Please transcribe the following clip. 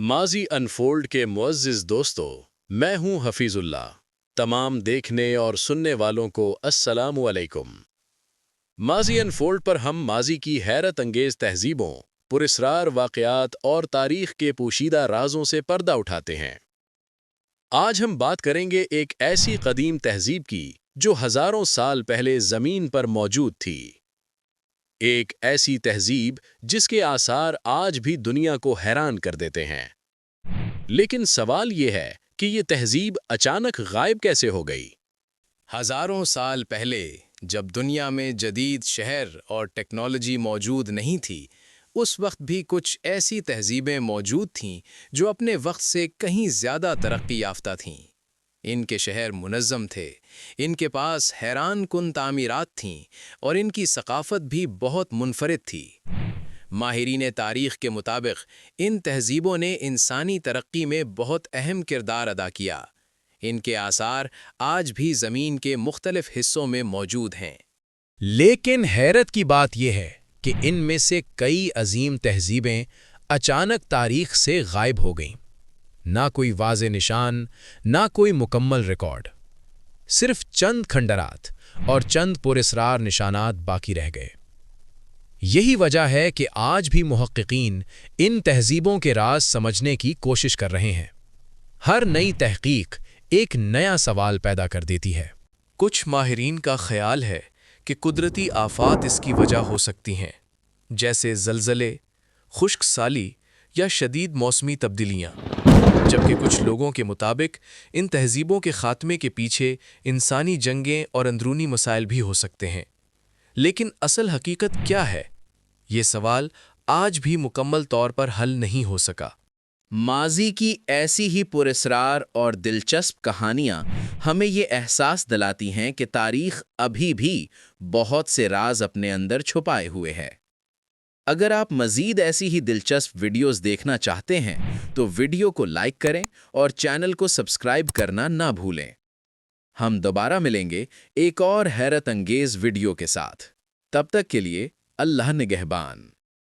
ماضی انفولڈ کے معزز دوستو، میں ہوں حفیظ اللہ۔ تمام دیکھنے اور سننے والوں کو السلام علیکم۔ ماضی انفولڈ پر ہم ماضی کی حیرت انگیز تہذیبوں، پراسرار واقعات اور تاریخ کے پوشیدہ رازوں سے پردہ اٹھاتے ہیں۔ آج ہم بات کریں گے ایک ایسی قدیم تہذیب کی جو ہزاروں سال پہلے زمین پر موجود تھی۔ ایک ایسی تہذیب جس کے آثار آج بھی دنیا کو حیران کر دیتے ہیں۔ لیکن سوال یہ ہے کہ یہ تہذیب اچانک غائب کیسے ہو گئی؟ ہزاروں سال پہلے جب دنیا میں جدید شہر اور ٹیکنالوجی موجود نہیں تھی، اس وقت بھی کچھ ایسی تہذیبیں موجود تھیں جو اپنے وقت سے کہیں زیادہ ترقی یافتہ تھیں۔ ان کے شہر منظم تھے، ان کے پاس حیران کن تعمیرات تھیں اور ان کی ثقافت بھی بہت منفرد تھی۔ ماہرین تاریخ کے مطابق ان تہذیبوں نے انسانی ترقی میں بہت اہم کردار ادا کیا۔ ان کے آثار آج بھی زمین کے مختلف حصوں میں موجود ہیں۔ لیکن حیرت کی بات یہ ہے کہ ان میں سے کئی عظیم تہذیبیں اچانک تاریخ سے غائب ہو گئیں۔ نہ کوئی واضح نشان، نہ کوئی مکمل ریکارڈ، صرف چند کھنڈرات اور چند پراسرار نشانات باقی رہ گئے۔ یہی وجہ ہے کہ آج بھی محققین ان تہذیبوں کے راز سمجھنے کی کوشش کر رہے ہیں۔ ہر نئی تحقیق ایک نیا سوال پیدا کر دیتی ہے۔ کچھ ماہرین کا خیال ہے کہ قدرتی آفات اس کی وجہ ہو سکتی ہیں، جیسے زلزلے، خشک سالی یا شدید موسمی تبدیلیاں، جبکہ کچھ لوگوں کے مطابق ان تہذیبوں کے خاتمے کے پیچھے انسانی جنگیں اور اندرونی مسائل بھی ہو سکتے ہیں۔ لیکن اصل حقیقت کیا ہے؟ یہ سوال آج بھی مکمل طور پر حل نہیں ہو سکا۔ ماضی کی ایسی ہی پراسرار اور دلچسپ کہانیاں ہمیں یہ احساس دلاتی ہیں کہ تاریخ ابھی بھی بہت سے راز اپنے اندر چھپائے ہوئے ہے۔ اگر آپ مزید ایسی ہی دلچسپ ویڈیوز دیکھنا چاہتے ہیں تو ویڈیو کو لائک کریں اور چینل کو سبسکرائب کرنا نہ بھولیں۔ ہم دوبارہ ملیں گے ایک اور حیرت انگیز ویڈیو کے ساتھ۔ تب تک کے لیے اللہ نگہبان۔